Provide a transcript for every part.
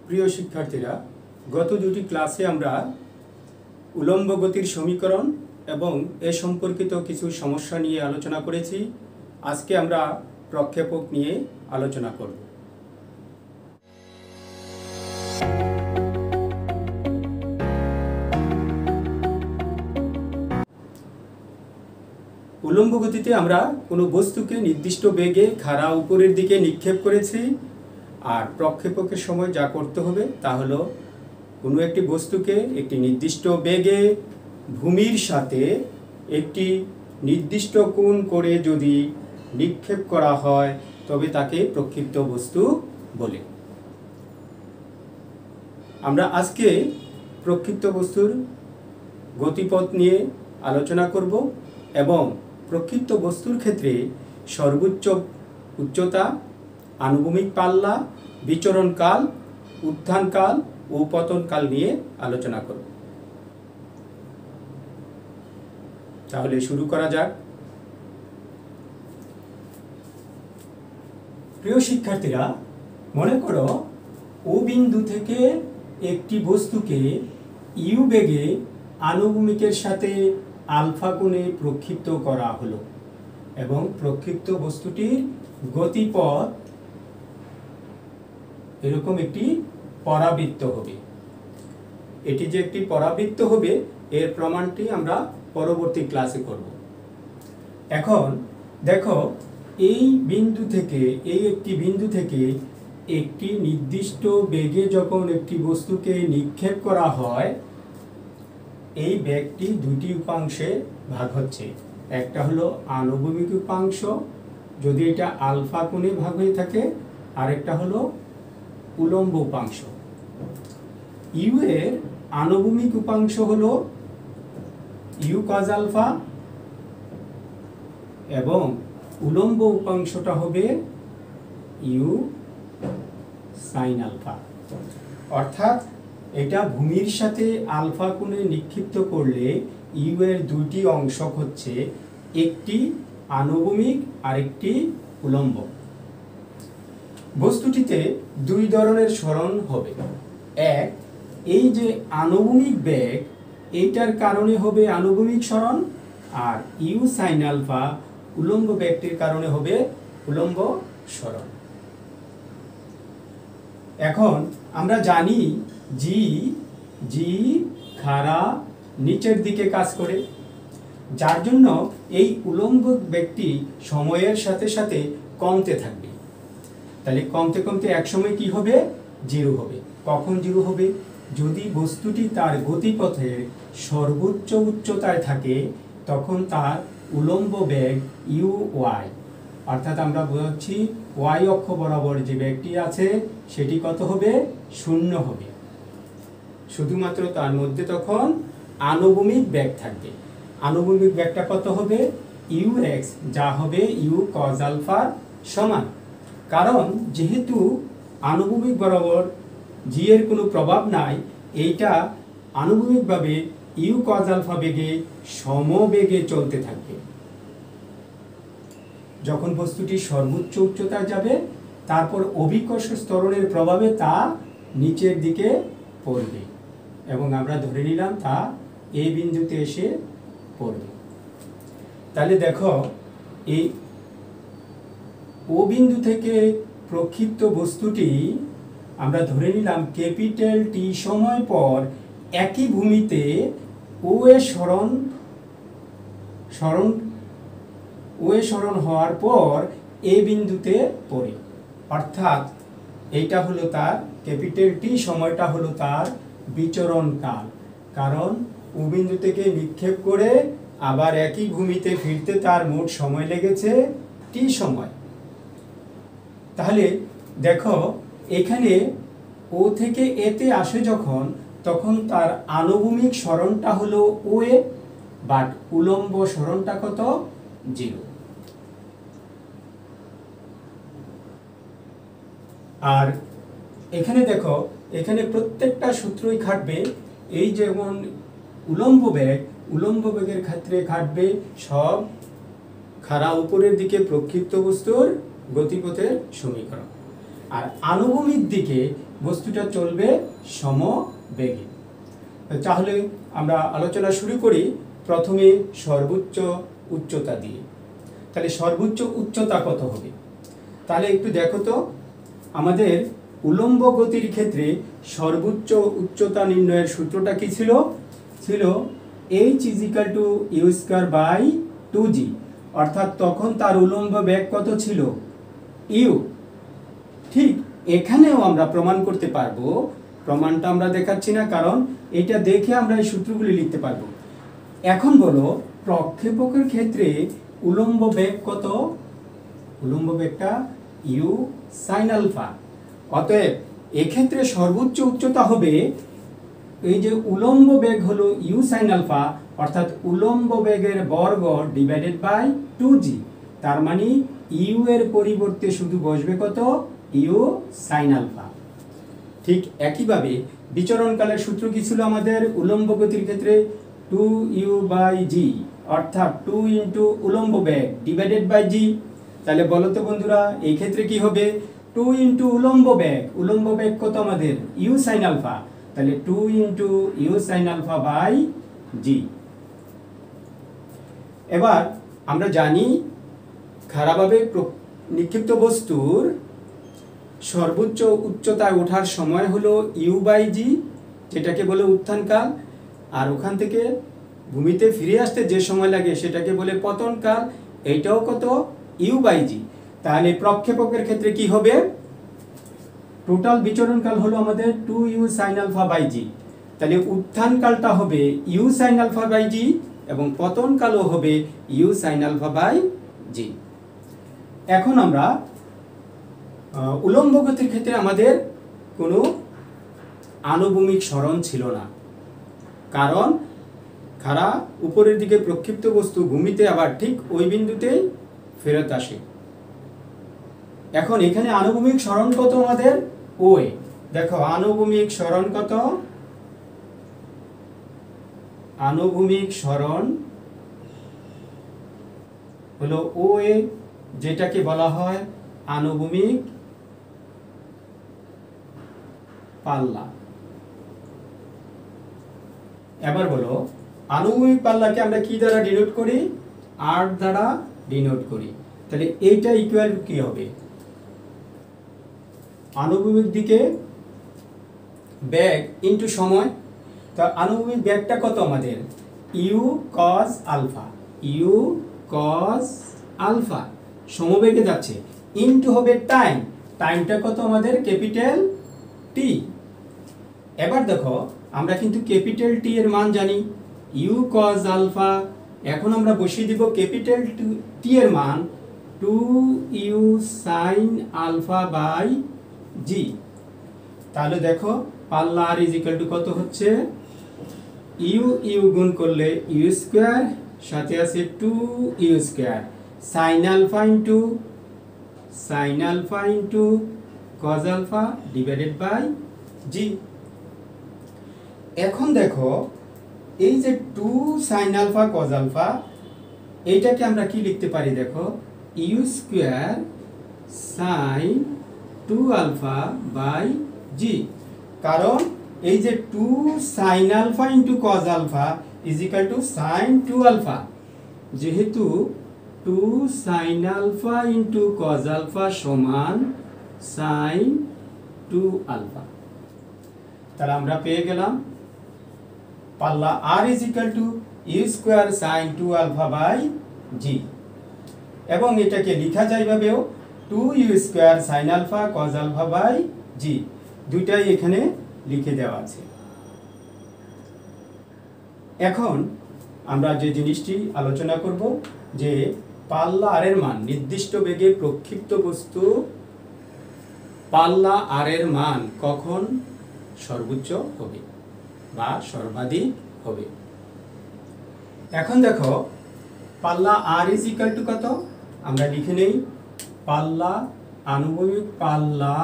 প্রিয় শিক্ষার্থীরা, গত দুটি ক্লাসে আমরা উলম্ব গতির সমীকরণ এবং এ সম্পর্কিত কিছু সমস্যা নিয়ে আলোচনা করেছি। আজকে আমরা প্রক্ষেপক নিয়ে আলোচনা করব। উলম্ব গতিতে আমরা কোনো বস্তুকে নির্দিষ্ট বেগে খাড়া উপরের দিকে নিক্ষেপ করেছি, আর প্রক্ষেপকের সময় যা করতে হবে তা হলো কোনো একটি বস্তুকে একটি নির্দিষ্ট বেগে ভূমির সাথে একটি নির্দিষ্ট কোণ করে যদি নিক্ষেপ করা হয় তবে তাকে প্রক্ষিপ্ত বস্তু বলে। আমরা আজকে প্রক্ষিপ্ত বস্তুর গতিপথ নিয়ে আলোচনা করব এবং প্রক্ষিপ্ত বস্তুর ক্ষেত্রে সর্বোচ্চ উচ্চতা, আনুভূমিক পাল্লা, বিচরণকাল, উত্থানকাল ও পতনকাল নিয়ে আলোচনা করব। তাহলে শুরু করা যাক। প্রিয় শিক্ষার্থীরা, মনে করো ও বিন্দু থেকে একটি বস্তুকে ইউ বেগে আনুভূমিকের সাথে আলফা কোণে প্রক্ষিপ্ত করা হলো এবং প্রক্ষিপ্ত বস্তুটির গতিপথ এরকম একটি পরাবৃত্ত হবে। এটি যে একটি পরাবৃত্ত হবে এর প্রমাণটি আমরা পরবর্তী ক্লাসে করব। এখন দেখো, এই একটি বিন্দু থেকে একটি নির্দিষ্ট বেগে যখন একটি বস্তুকে নিক্ষেপ করা হয়, এই বেগটি দুটি উপাংশে ভাগ হচ্ছে। একটা হলো আনুভূমিক উপাংশ, যদি এটা আলফা কোণে ভাগ হয়ে থাকে, আর একটা হলো উলম্ব উপাংশ। ইউ এর আনুভূমিক উপাংশ হলো ইউ কজ আলফা এবং উলম্ব উপাংশটা হবে ইউ সাইন আলফা। অর্থাৎ এটা ভূমির সাথে আলফা কোণে নিক্ষিপ্ত করলে ইউ এর দুটি অংশ হচ্ছে, একটি আনুভূমিক আর একটি উলম্ব। বস্তুটিতে দুই ধরনের সরণ হবে। এক, এই যে আনুভূমিক বেগ, এইটার কারণে হবে আনুভূমিক সরণ, আর ইউ সাইন আলফা উলম্ব বেগটির কারণে হবে উলম্ব সরণ। এখন আমরা জানি জি খাড়া নিচের দিকে কাজ করে, যার জন্য এই উলম্ব বেগটি সময়ের সাথে সাথে কমতে থাকবে। তাহলে কমতে কমতে একসময় কি হবে? জিরো হবে। কখন জিরো হবে? যদি বস্তুটি তার গতিপথের সর্বোচ্চ উচ্চতায় থাকে, তখন তার উলম্ব বেগ ইউ ওয়াই, অর্থাৎ আমরা বোঝাচ্ছি ওয়াই অক্ষ বরাবর যে বেগটি আছে সেটি কত হবে? 0 হবে। শুধুমাত্র তার মধ্যে তখন আনুভূমিক বেগ থাকবে। আনুভূমিক বেগটা কত হবে? ইউ এক্স, যা হবে ইউ কজ আলফার সমান। কারণ যেহেতু আনুভূমিক বরাবর জি এর কোনো প্রভাব নাই, এইটা আনুভূমিকভাবে ইউ কজ আলফা বেগে সমবেগে চলতে থাকবে। যখন বস্তুটি সর্বোচ্চ উচ্চতায় যাবে, তারপর অভিকর্ষ ত্বরণের প্রভাবে তা নিচের দিকে পড়বে এবং আমরা ধরে নিলাম তা এই বিন্দুতে এসে পড়বে। তাহলে দেখো, এই ও বিন্দু থেকে প্রক্ষিপ্ত বস্তুটি আমরা ধরে নিলাম ক্যাপিটাল টি সময় পর একই ভূমিতে ও এ সরণ হওয়ার পর এই বিন্দুতে পড়ে। অর্থাৎ এইটা হলো তার ক্যাপিটাল টি সময়টা হলো তার বিচরণ কাল। কারণ ও বিন্দু থেকে নিক্ষেপ করে আবার একই ভূমিতে ফিরতে তার মোট সময় লেগেছে টি সময়। তাহলে দেখো, এখানে ও থেকে এতে আসে যখন, তখন তার আনুভূমিক সরণটা হলো ও এ, বাট উলম্ব সরণটা কত? 0। আর এখানে দেখো, এখানে প্রত্যেকটা সূত্রই খাটবে। এই যেমন উলম্ব বেগের ক্ষেত্রে খাটবে সব খাড়া উপরের দিকে প্রক্ষিপ্ত বস্তুর গতিপথের সমীকরণ। আর আনুভূমিক দিকে বস্তুটা চলবে সমবেগে। তাহলে আমরা আলোচনা শুরু করি প্রথমে সর্বোচ্চ উচ্চতা দিয়ে। তাহলে সর্বোচ্চ উচ্চতা কত হবে? তাহলে একটু দেখো তো, আমাদের উলম্ব গতির ক্ষেত্রে সর্বোচ্চ উচ্চতা নির্ণয়ের সূত্রটা কি ছিল? ছিল h = u²/2g, অর্থাৎ তখন তার উলম্ব বেগ কত ছিল? u। ঠিক এখানেও আমরা প্রমাণ করতে পারবো, প্রমাণটা আমরা দেখাচ্ছি না কারণ এটা দেখে আমরা এই সূত্রগুলি লিখতে পারবো। এখন বলো, প্রক্ষেপকের ক্ষেত্রে উলম্ব বেগ কত? উলম্ব বেগটা u sin α। অতএব এক্ষেত্রে সর্বোচ্চ উচ্চতা হবে, এই যে উলম্ব বেগ হলো u sin α, অর্থাৎ উলম্ব বেগের বর্গ ডিভাইডেড বাই 2g। তার মানে u এর পরিবর্তে শুধু বসবে কত? u sin α। ঠিক একইভাবে বিচরণকালের সূত্র কি ছিল আমাদের উলম্ব গতির ক্ষেত্রে? 2u/g, অর্থাৎ 2 ইন্টু উলম্ব বেগ ডিভাইডেড বাই g। তাহলে বলো তো বন্ধুরা, এই ক্ষেত্রে কি হবে? 2 ইন্টু উলম্ব বেগ কত আমাদের? u sin α। তাহলে 2 ইন্টু u sin α/g। এবার আমরা জানি খাড়াভাবে নিক্ষিপ্ত বস্তুর সর্বোচ্চ উচ্চতায় ওঠার সময় হলো u/g, যেটাকে বলে উত্থানকাল, আর ওখান থেকে ভূমিতে ফিরে আসতে যে সময় লাগে সেটাকে বলে পতনকাল, এইটাও কত? u/g। তাহলে প্রক্ষেপকের ক্ষেত্রে কি হবে? টোটাল বিচরণকাল হলো আমাদের 2u sin α/g। তাহলে উত্থানকালটা হবে u sin α/g এবং পতনকালও হবে u sin α/g। এখন আমরা উলম্ব গতির ক্ষেত্রে আমাদের কোনো আনুভূমিক সরণ ছিল না, কারণ খাড়া উপরের দিকে প্রক্ষিপ্ত বস্তু ভূমিতে আবার ঠিক ওই বিন্দুতেই ফেরত আসে। এখন এখানে আনুভূমিক সরণ কত আমাদের? ওএ। দেখো আনুভূমিক সরণ কত? আনুভূমিক সরণ হলো ওএ, যেটাকে বলা হয় আনুভূমিক পাল্লা। এবার বলো, আনুভূমিক পাল্লাকে আমরা কি দ্বারা ডিনোট করি? r দ্বারা ডিনোট করি। তাহলে এইটা ইকুয়াল কি হবে? আনুভূমিক দিকে বেগ ইনটু সময়। তো আনুভূমিক বেগটা কত আমাদের? u cos α, u cos α সমবেগে যাচ্ছে, ইনটু হবে টাইম। টাইমটা কত আমাদের? Capital T। এবার দেখো, আমরা কিন্তু ক্যাপিটাল T এর মান জানি, u cos α। এখন আমরা বসিয়ে দিব ক্যাপিটাল T এর মান 2u sin α/g। তাহলে দেখো পাল্লা r = কত হচ্ছে? u গুণ করলে u², সাথে আছে 2u² sin α into cos α divided by g। এখন দেখো এই যে 2 sin α cos α, এইটাকে আমরা কি লিখতে পারি? দেখো u² sin 2α/g, কারণ এই যে 2 sin α ইন্টু cos α sin 2α, যেহেতু 2 sin α ইন্টু cos α সমান sin 2α। তাহলে আমরা পেয়ে গেলাম পাল্লা r u² sin 2α/g, এবং এটাকে লেখা যায় ভাবেও 2u² sin α cos α/g, দুইটাই এখানে লিখে দেওয়া আছে। এখন আমরা যে জিনিসটি আলোচনা করব যে পাল্লা r এর মান, নির্দিষ্ট বেগে প্রক্ষিপ্ত বস্তু পাল্লা r এর মান কখন সর্বোচ্চ হবে বা সর্বাধিক হবে। এখন দেখো পাল্লা r = কত? আমরা লিখে নেই পাল্লা, আনুভূমিক পাল্লা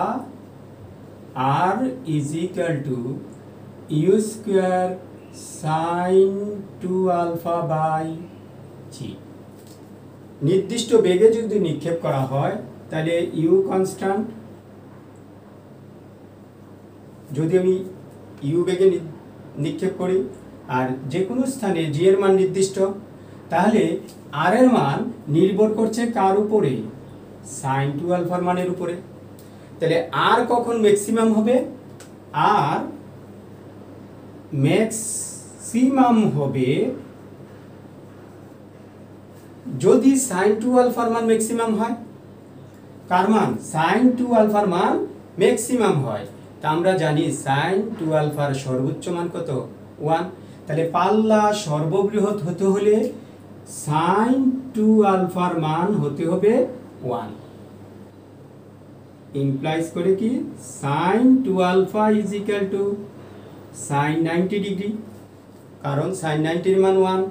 r = u² sin 2α/g। নির্দিষ্ট বেগে যদি নিক্ষেপ করা হয় তাহলে u কনস্ট্যান্ট, যদি আমি ইউ বেগে নিক্ষেপ করি আর যে কোনো স্থানে জি এর মান নির্দিষ্ট, তাহলে আর এর মান নির্ভর করছে কার উপরে? সাইন 2 আলফার মানের উপরে। তাহলে আর কখন ম্যাক্সিমাম হবে? আর ম্যাক্সিমাম হবে যদি সাইন 2 আলফার মান ম্যাক্সিমাম হয়। কার মান? সাইন 2 আলফার মান ম্যাক্সিমাম হয়। তা আমরা জানি সাইন 2 আলফার সর্বোচ্চ মান কত? 1। তাহলে পাল্লা সর্ববৃহৎ হতে হলে সাইন 2 আলফার মান হতে হবে 1। ইমপ্লাইজ করে কি sine 2 alpha is equal to sine 90 degree, কারণ সাইন 90 এর মান 1।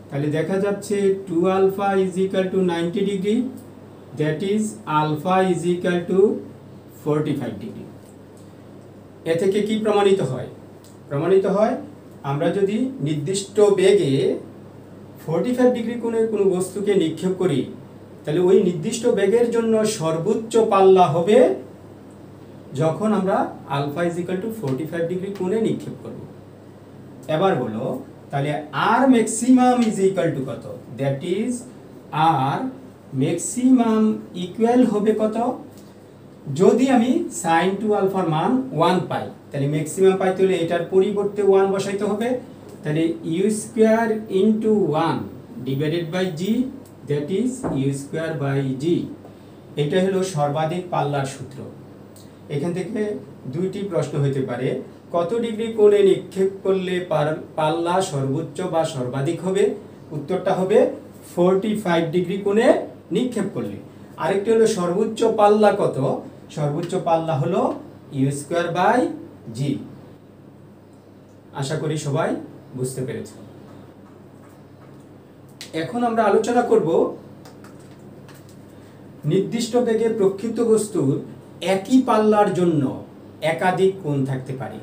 তাহলে দেখা যাচ্ছে 2 alpha is equal to 90 degree, that is alpha is equal to 45 degree. এ থেকে কি প্রমাণিত হয়? প্রমাণিত হয় আমরা যদি নির্দিষ্ট বেগে 45 ডিগ্রি কোণে কোনো বস্তুকে নিক্ষেপ করি, তাহলে ওই নির্দিষ্ট বেগের জন্য সর্বোচ্চ পাল্লা হবে যখন আমরা alpha is equal to 45 degree কোণে নিক্ষেপ করব। এবার বলো তাহলে R maximum is equal to কত? দ্যাট ইজ আর ম্যাক্সিমাম ইকুয়াল হবে কত? যদি আমি সাইন 2 আলফার মান 1 পাই, তাহলে ম্যাক্সিমাম পাইতে হলে এটার পরিবর্তে 1 বসাইতে হবে। তাহলে U square into 1 divided by G, that is U square by G. এটা হলো সর্বাধিক পাল্লার সূত্র। এখান থেকে দুইটি প্রশ্ন হতে পারে, কত ডিগ্রি কোণে নিক্ষেপ করলে পাল্লা সর্বোচ্চ বা সর্বাধিক হবে? উত্তরটা হবে 45 ডিগ্রি কোণে নিক্ষেপ করলে। আরেকটি হলো সর্বোচ্চ পাল্লা কত? সর্বোচ্চ পাল্লা হলো ইউ স্কোয়ার বাই জি। আশা করি সবাই বুঝতে পেরেছ। এখন আমরা আলোচনা করব নির্দিষ্ট বেগে প্রক্ষিপ্ত বস্তুর একই পাল্লার জন্য একাধিক কোণ থাকতে পারে।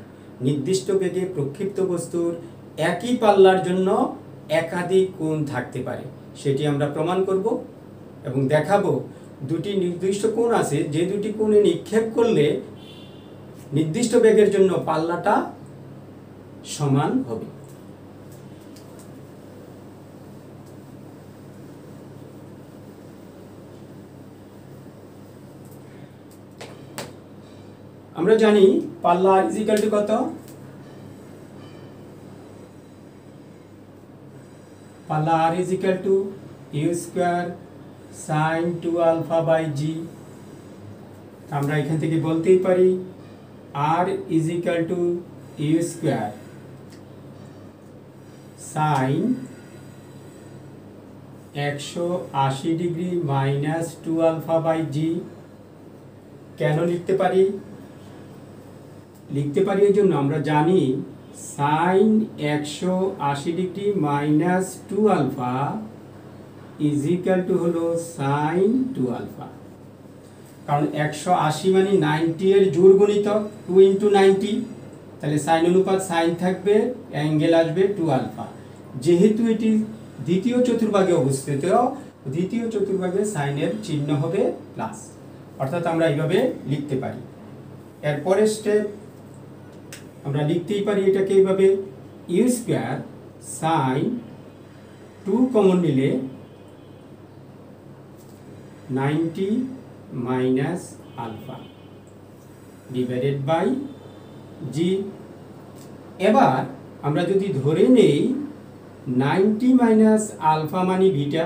নির্দিষ্ট বেগে প্রক্ষিপ্ত বস্তুর একই পাল্লার জন্য একাধিক কোণ থাকতে পারে, সেটি আমরা প্রমাণ করব এবং দেখাবো দুটি নির্দিষ্ট কোণ আছে, যে দুটি কোণে নিক্ষেপ করলে নির্দিষ্ট বেগের জন্য পাল্লাটা সমান হবে। আমরা জানি পাল্লা আর ইজ ইকুয়াল টু কত? পাল্লা R is equal to U square sine 2 alpha by G. আমরা এখান থেকে বলতেই পারি R is equal to U square sine 180 degree minus 2 alpha by G. কেন লিখতে পারি? লিখতে পারি এই জন্য আমরা জানি sine 180 degree minus 2 alpha is equal to হলো সাইন 2 আলফা, কারণ 180 মানে 90 এর জোড় গুণিতক 2 ইন্টু 90, তাহলে সাইন অনুপাত সাইন থাকবে, অ্যাঙ্গেল আসবে 2 আলফা। যেহেতু এটি দ্বিতীয় চতুর্ভাগে অবস্থিত, দ্বিতীয় চতুর্ভাগে সাইনের চিহ্ন হবে প্লাস, অর্থাৎ আমরা এইভাবে লিখতে পারি। এরপরের স্টেপ আমরা লিখতেই পারি এটাকে এইভাবে ইউ স্কোয়ার সাইন 2 কমন নিলে 90 minus alpha divided by G. এবার আমরা যদি ধরে নেই 90 মাইনাস আলফা মানে বিটা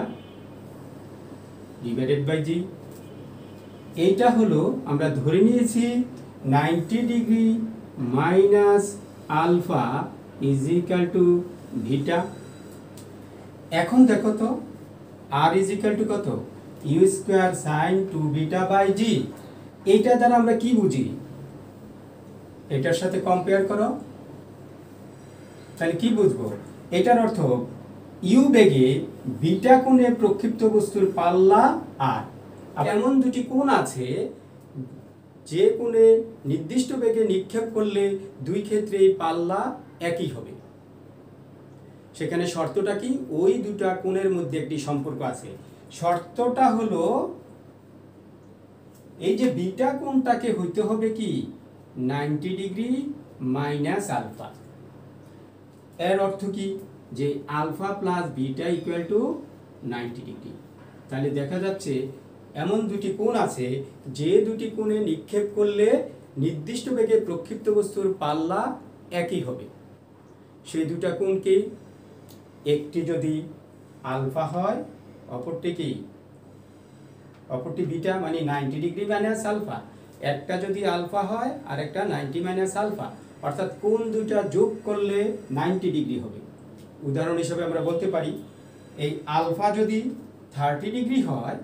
ডিভাইডেড বাই জি, এইটা হলো আমরা ধরে নিয়েছি 90 degree minus alpha is equal to beta. এখন দেখো তো আর ইজ ইকুয়াল টু কত? U square sine 2 beta by G. এইটা দ্বারা আমরা কি বুঝি? এটার সাথে কম্পেয়ার করো, তাহলে কি বুঝবো? এটার অর্থ ইউ বেগে বিটা কোণে প্রক্ষিপ্ত বস্তুর পাল্লা আর। এমন দুটি কোণ আছে যে কোণে নির্দিষ্ট বেগে নিক্ষেপ করলে দুই ক্ষেত্রেই পাল্লা একই হবে। সেখানে শর্তটা কি? ওই দুটা কোণের মধ্যে একটি সম্পর্ক আছে। শর্তটা হলো এই যে বিটা কোণটাকে হইতে হবে কি 90 ডিগ্রি মাইনাস আলফা। এর অর্থ কি, যে alpha plus beta equal to 90 degree. তাহলে দেখা যাচ্ছে এমন দুটি কোণ আছে যে দুটি কোণে নিক্ষেপ করলে নির্দিষ্ট বেগে প্রক্ষিপ্ত বস্তুর পাল্লা একই হবে। সেই দুটা কোণ কি, একটি যদি আলফা হয়, অপরটি বিটা, মানে 90 ডিগ্রি মাইনাস আলফা। একটা যদি আলফা হয় আর একটা 90 মাইনাস আলফা, অর্থাৎ কোণ দুটা যোগ করলে 90 ডিগ্রি হবে। উদাহরণ হিসেবে আমরা বলতে পারি, এই আলফা যদি 30 ডিগ্রি হয়,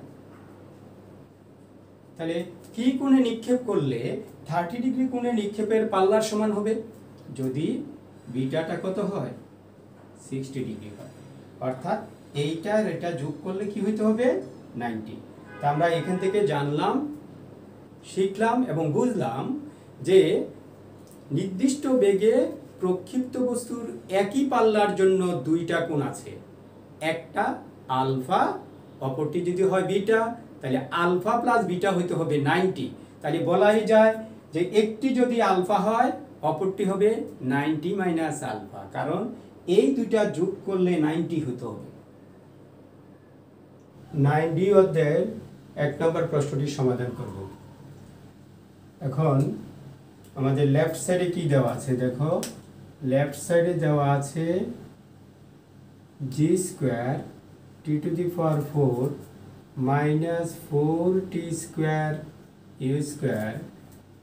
তাহলে কি কোণে নিক্ষেপ করলে 30 ডিগ্রি কোণে নিক্ষেপের পাল্লার সমান হবে? যদি বিটাটা কত হয়, 60 ডিগ্রি হয়। অর্থাৎ এইটা আর এটা যোগ করলে কি হইতে হবে, 90। তা আমরা এখান থেকে জানলাম, শিখলাম এবং বুঝলাম যে নির্দিষ্ট বেগে প্রক্ষিপ্ত বস্তুর একই পাল্লার জন্য দুইটা কোণ আছে, একটা আলফা, অপরটি যদি হয় বিটা, তাহলে আলফা প্লাস বিটা হইতে হবে 90। তাহলে বলাই যায় যে একটি যদি আলফা হয়, অপরটি হবে 90 মাইনাস আলফা, কারণ এই দুইটা যোগ করলে 90 হতে হবে। 9D অধ্যায়ের 1 নম্বর প্রশ্নটির সমাধান করব। এখন আমাদের লেফট সাইডে কি দেওয়া আছে দেখো, লেফট সাইডে দেওয়া আছে G square T to the power 4 minus 4t square U square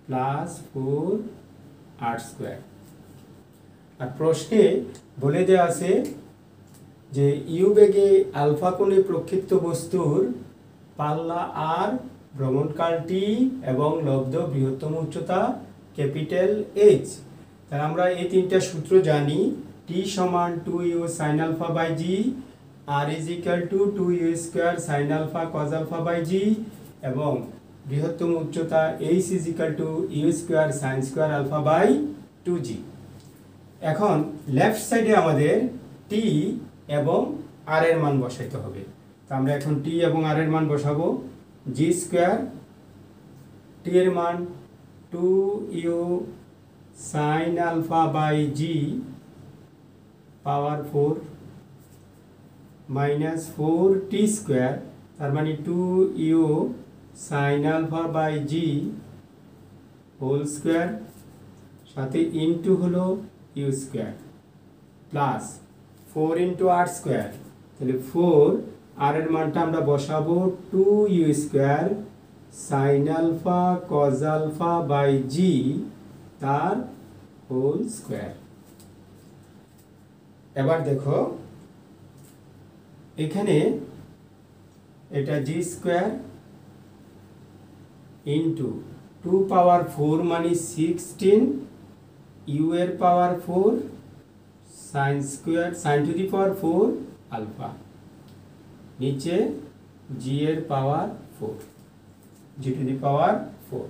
plus 4r square. আর প্রশ্নে বলে দেওয়া আছে যে ইউ বেগে আলফা কোণে প্রক্ষিপ্ত বস্তুর পাল্লা আর, ভ্রমণকাল টি এবং লব্ধ বৃহত্তম উচ্চতা ক্যাপিটাল এইচ। তাহলে আমরা এই তিনটা সূত্র জানি। টি সমান 2u sin alpha by g, r is equal to 2u square sin alpha cos alpha by g, এবং বৃহত্তম উচ্চতা h is equal to u square sin square alpha by 2g। এখন লেফট সাইডে আমাদের টি এবং আর এর মান বসাইতে হবে। তো আমরা এখন টি এবং আর এর মান বসাবো। জি স্কোয়ার, টি এর মান 2u sin alpha by g power 4 minus 4t square, তার মানে 2u sin alpha by g whole square, সাথে ইনটু হলো u square, plus 4 into R square. তাহলে 4 আর এর মানটা আমরা বসাবো 2u square sin alpha cos alpha by g তার হোল স্কোয়ার। এবার দেখো এখানে এটা জি স্কোয়ার ইন্টু 2 পাওয়ার 4 মানে 16, ইউ এর power 4 sine square sine to the power 4 alpha, নিচে জি এর power 4 G two the power 4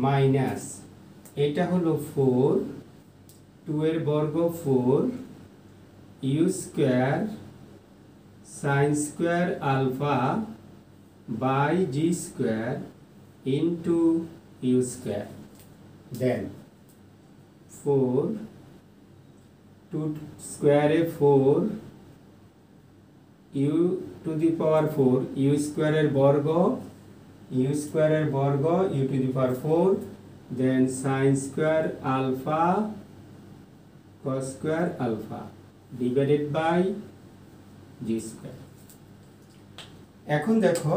minus এটা হলো 4, 2 এর বর্গ 4 u square sine square alpha by g square into u square, then 4 2 স্কোয়ারে 4 u to the power 4 u স্কোয়ারের বর্গ u স্কোয়ারের বর্গ u to the power 4, then sine square alpha cos square alpha divided by g square. এখন দেখো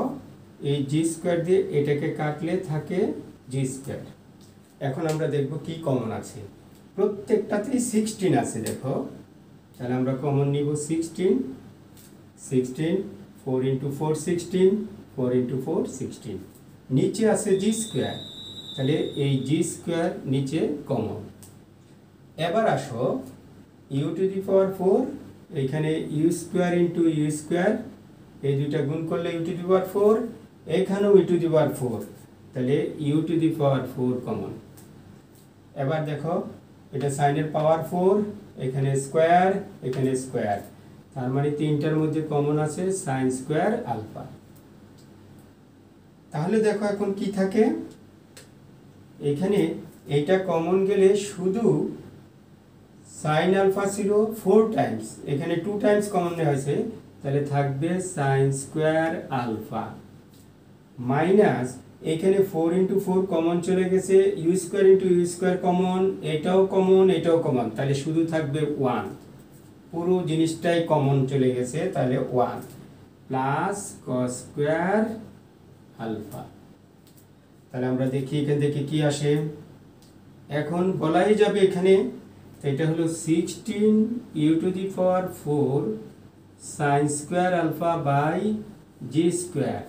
এই G square দিয়ে এটাকে কাটলে থাকে জি স্কোয়ার। এখন আমরা দেখব কি কমন আছে। প্রত্যেকটাতেই 16 আছে দেখো, তাহলে আমরা কমন নিব 16, 4 ইন্টু 4 16, 4 ইন্টু 4 16, নিচে আছে জি স্কোয়ার, তাহলে এই জি স্কোয়ার নিচে কমন। এবার আসো ইউ টু দি পাওয়ার 4, এইখানে u square into u square, এই দুইটা গুণ করলে ইউ টু দি পাওয়ার 4, এইখানেও ইউ টু দি পাওয়ার 4, তাহলে u to the power 4 common. এবার দেখো এটা সাইনের পাওয়ার 4, এখানে স্কোয়ার এখানে স্কোয়ার, তার মানে তিনটার মধ্যে কমন আছে সাইন স্কোয়ার আলফা। তাহলে দেখো এখন কি থাকে, এখানে এইটা কমন গেলে শুধু সাইন আলফা ছিল 4 টাইমস, এখানে 2 টাইমস কমন নেওয়া হয়েছে, তাহলে থাকবে সাইন স্কোয়ার আলফা মাইনাস এখানে 4 ইন্টু 4 কমন চলে গেছে, u square into u square common, এটাও কমন এটাও কমন, তাহলে শুধু থাকবে 1, পুরো জিনিসটাই কমন চলে গেছে, তাহলে 1 প্লাস কস স্কোয়ার আলফা। তাহলে আমরা দেখি এখান থেকে কি আসে। এখন বলাই যাবে এখানে এটা হলো 16 u to the power 4 sine square alpha by g square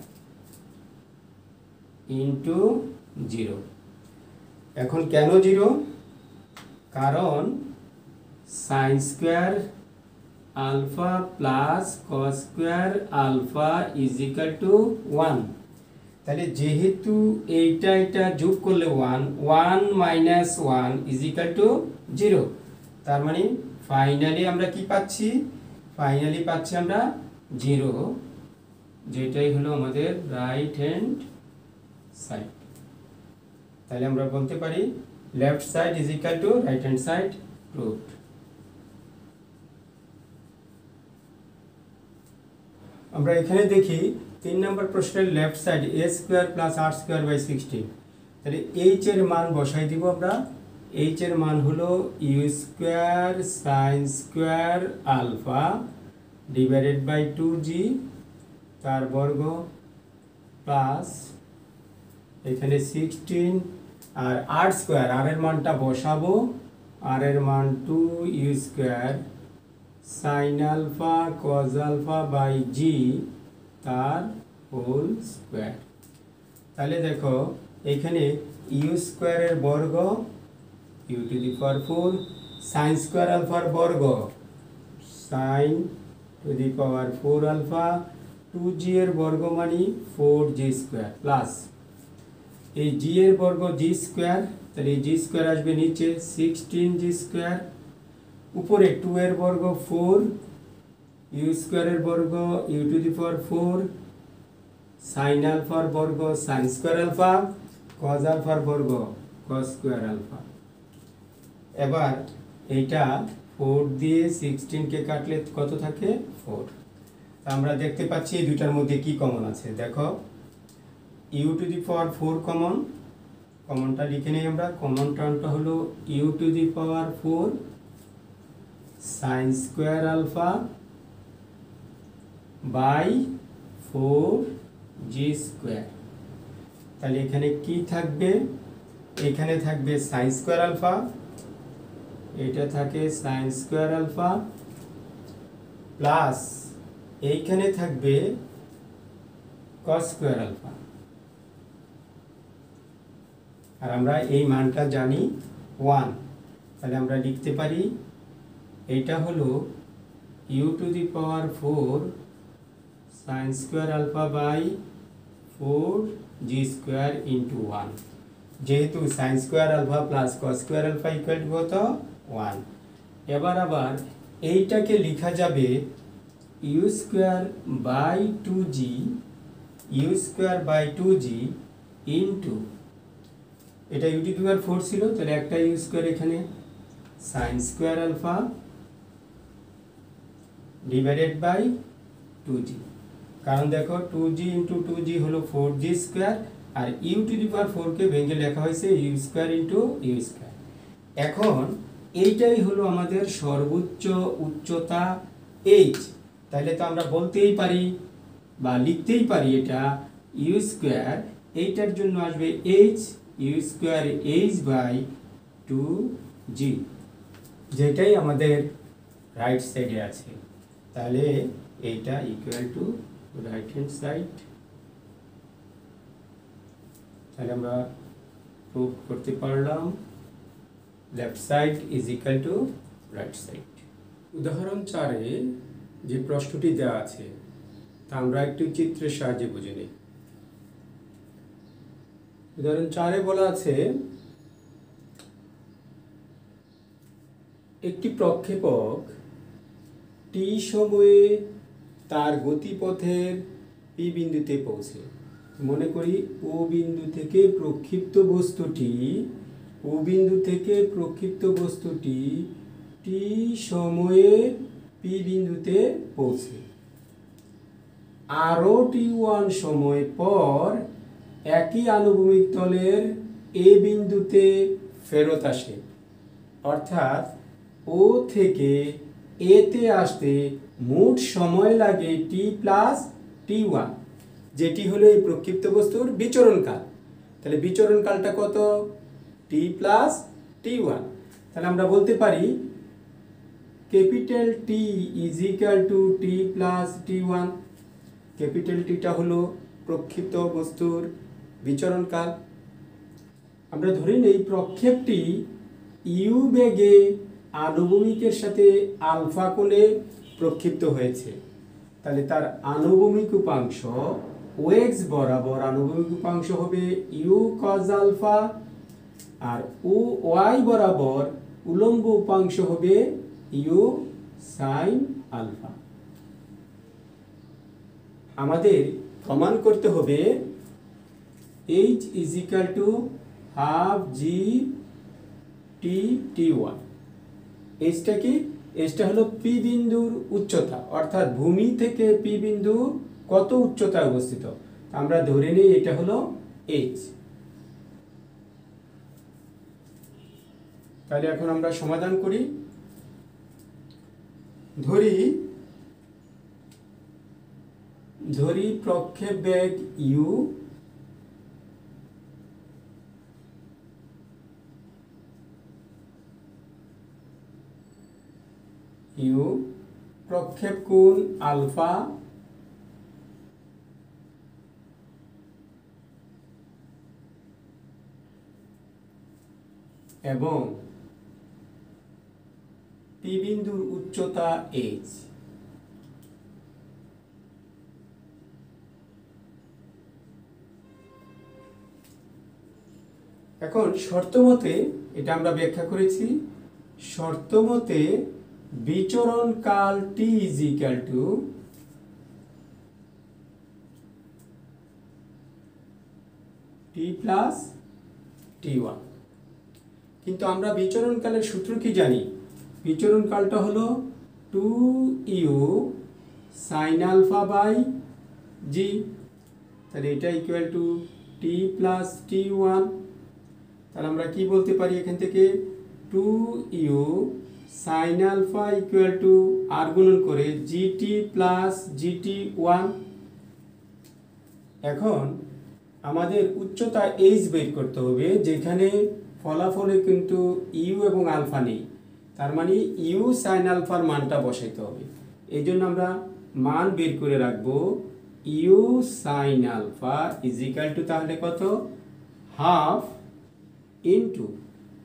into 0। এখন কেন 0? কারণ sine square alpha plus cos square alpha is equal to 1। তাহলে যেহেতু এইটা এটা যোগ করলে 1, 1 মাইনাস 1 ইজ ইকাল টু 0, তার মানে ফাইনালি আমরা কি পাচ্ছি? ফাইনালি পাচ্ছি আমরা 0, যেটাই হলো আমাদের রাইট হ্যান্ড সাইড। তাহলে আমরা বলতে পারি left side is equal to right hand side proved. আমরা এখানে দেখি 3 নম্বর প্রশ্নের left side a square plus r square by 16। তাহলে h এর মান বসাই দিব আমরা। h এর মান হলো u square sin square alpha divided by 2g তার বর্গ প্লাস এখানে 16 আর r স্কয়ার, r এর মানটা বসাবো, r এর মান 2u square sin alpha cos alpha by g তার হোল স্কয়ার। তাহলে দেখো এখানে ইউ স্কয়ারের বর্গ u to the power 4 sin square আলফার বর্গ sin to the power 4 alpha 2g এর বর্গ মানে 4g স্কয়ার প্লাস এই g এর বর্গ g স্কয়ার, তাহলে g স্কয়ার আসবে নিচে 16g স্কয়ার, উপরে 2 এর বর্গ 4 ইউ স্কয়ারের বর্গ u to the power 4 sin আলফার বর্গ sin স্কয়ার আলফা cos আলফার বর্গ cos স্কয়ার আলফা। এবার এইটা 4 দিয়ে 16 কে কাটলে কত থাকে 4। আমরা দেখতে পাচ্ছি এই দুইটার মধ্যে কি কমন আছে। দেখো u to the power 4 common, কমনটা লিখে নেই আমরা। কমন টার্মটা হলো u to the power 4 sin square alpha by 4g square. তাহলে এখানে কি থাকবে? এখানে থাকবে sin স্কয়ার আলফা, এটা থাকে sin স্কয়ার আলফা প্লাস এইখানে থাকবে cos স্কয়ার আলফা। আর আমরা এই মানটা জানি 1, তাহলে আমরা লিখতে পারি এইটা হলো u to the power 4 sin square alpha by 4g square into 1। যেহেতু sin square alpha plus cos square alpha equal to কত 1। এবার আবার এইটাকে লেখা যাবে u square by 2g, u square by 2g into এটা ইউ টু দি পাওয়ার 4 ছিল, তাহলে একটা ইউ স্কয়ার এখানে sin square alpha divided by 2g। কারণ দেখো 2g ইন্টু 2g হলো 4g square, are you to the power 4 কে ভেঙে লেখা হয়েছে u square into u square. এখন এইটাই হলো আমাদের সর্বোচ্চ উচ্চতা h। তাহলে তো আমরা বলতেই পারি বা লিখতেই পারি এটা ইউ স্কয়ার, এইটার জন্য আসবে h u square h by 2g, যেটাই আমাদের রাইট সাইডে আছে। তাহলে এইটা equal to right hand side. তাহলে আমরা প্রুভ করতে পারলাম left side is equal to right side. উদাহরণ 4-এ যে প্রশ্নটি দেওয়া আছে তা আমরা একটু চিত্রের সাহায্যে বুঝে নিই। উদাহরণ 4-এ বলা আছে একটি প্রক্ষেপক টি সময়ে তার গতিপথের পি বিন্দুতে পৌঁছে। মনে করি ও বিন্দু থেকে প্রক্ষিপ্ত বস্তুটি ও বিন্দু থেকে প্রক্ষিপ্ত বস্তুটি টি সময়ে পি বিন্দুতে পৌঁছে আরও টি1 সময় পর একই আনুভূমিক তলের এ বিন্দুতে ফেরত আসে, অর্থাৎ ও থেকে এতে আসতে মোট সময় লাগে টি প্লাস টি1, যেটি হলো এই প্রক্ষিপ্ত বস্তুর বিচরণকাল। তাহলে বিচরণকালটা কত? টি প্লাস টি1। তাহলে আমরা বলতে পারি capital t is equal to t plus টি1। ক্যাপিটাল টিটা হলো প্রক্ষিপ্ত বস্তুর বিচরণকাল। আমরা ধরে নেই প্রক্ষেপটি ইউ বেগে আনুভূমিকের সাথে আলফা কোণে প্রক্ষিপ্ত হয়েছে। তাহলে তার আনুভূমিক উপাংশ ও এক্স বরাবর আনুভূমিক উপাংশ হবে ইউ কজ আলফা, আর ও ওয়াই বরাবর উলম্ব উপাংশ হবে ইউ সাইন আলফা। আমাদের প্রমাণ করতে হবে h is equal to half g t t1। এইচটা কি? এইচটা হলো পি বিন্দুর উচ্চতা, অর্থাৎ ভূমি থেকে পি বিন্দু কত উচ্চতায় অবস্থিত। আমরা ধরে নিই এটা হলো h। তাহলে এখন আমরা সমাধান করি। ধরি প্রক্ষেপ বেগ u, প্রক্ষেপ কোণ আলফা, এবং পি বিন্দুর উচ্চতা h। এখন শর্ত মতে এটা আমরা ব্যাখ্যা করেছি। শর্ত মতে বিচরণ কাল t is equal to t plus টি1। কিন্তু আমরা বিচরণ কালের সূত্র কি জানি? বিচরণ কালটা হলো 2u sine alpha by g. তাহলে এটা ইকুয়াল টু টি প্লাস টি1। তাহলে আমরা কি বলতে পারি এখান থেকে? 2u sine alpha equal to আর গুণন করে জিটি প্লাস জিটি1। এখন আমাদের উচ্চতা h বের করতে হবে, যেখানে ফলাফলে কিন্তু ইউ এবং আলফা নেই। তার মানে ইউ সাইন আলফার মানটা বসাইতে হবে। এই জন্য আমরা মান বের করে রাখবো u sine alpha is equal to, তাহলে কত? হাফ ইন্টু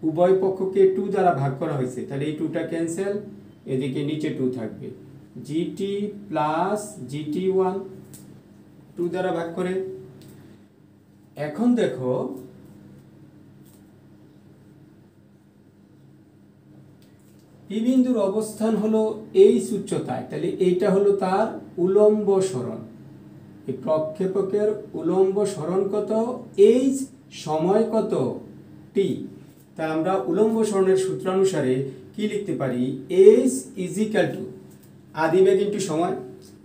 উভয় পক্ষকে 2 দ্বারা ভাগ করা হয়েছে, তাহলে এই 2টা ক্যান্সেল, এদিকে নিচে 2 থাকবে, জিটি প্লাস জিটি1 2 দ্বারা ভাগ করে। এখন দেখো পি বিন্দুর অবস্থান হলো এই উচ্চতায়, তাহলে এইটা হলো তার উলম্ব সরণ। এই প্রক্ষেপকের উলম্ব সরণ কত? h, সময় কত? t। তাই আমরা উলম্ব সরণের সূত্রানুসারে কি লিখতে পারি? h ইজ ইকুয়াল টু আদি বেগ ইন্টু সময়।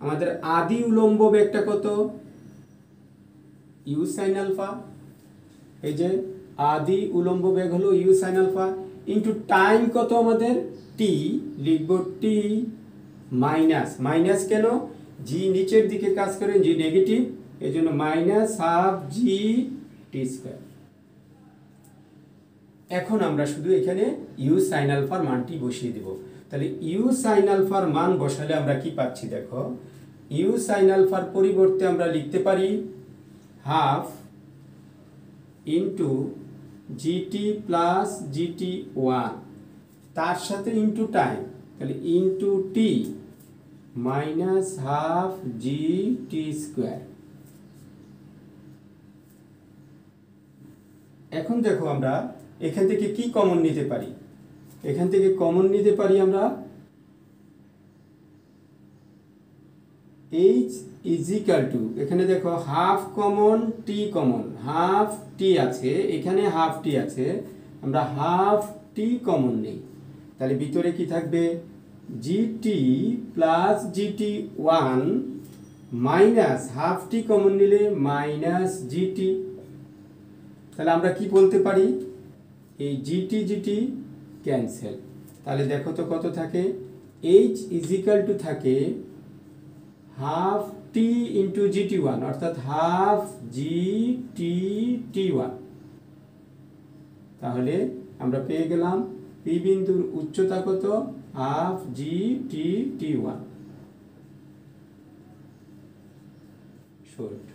আমাদের আদি উলম্ব বেগটা কত? U sine alpha. এই যে আদি উলম্ব বেগ হলো u sine alpha into time কত আমাদের? টি। লিখব টি মাইনাস, মাইনাস কেন? জি নিচের দিকে কাজ করে, জি নেগেটিভ, এই জন্য মাইনাস হাফ জি টি স্কয়ার। এখন আমরা শুধু এখানে ইউ সাইন আলফার মানটি বসিয়ে দেব। তাহলে ইউ সাইন আলফার মান বসালে আমরা কি পাচ্ছি দেখো। ইউ সাইন আলফার পরিবর্তে আমরা লিখতে পারি হাফ ইন্টু জিটি প্লাস জিটি1, তার সাথে ইন্টু টাইম, তাহলে ইন্টু টি মাইনাস হাফ জি টি স্কোয়ার। এখন দেখো আমরা এখান থেকে কি কমন নিতে পারি? এখান থেকে কমন নিতে পারি আমরা h ইজ ইকুয়াল টু, এখানে দেখো হাফ কমন, টি কমন, হাফ টি আছে, এখানে হাফ টি আছে, আমরা হাফ টি কমন নেই, তাহলে ভিতরে কি থাকবে g t plus g t one minus half t common নিলে মাইনাস জিটি। তাহলে আমরা কি বলতে পারি, এই জিটি জিটি ক্যান্সেল, তাহলে দেখো তো কত থাকে, এইচ ইজ ইকাল টু থাকে হাফ টি ইন্টু জিটি ওয়ান, অর্থাৎ হাফ জি টি টি ওয়ান। তাহলে আমরা পেয়ে গেলাম পি বিন্দুর উচ্চতা কত, হাফ জি টি টি ওয়ান। শর্ট।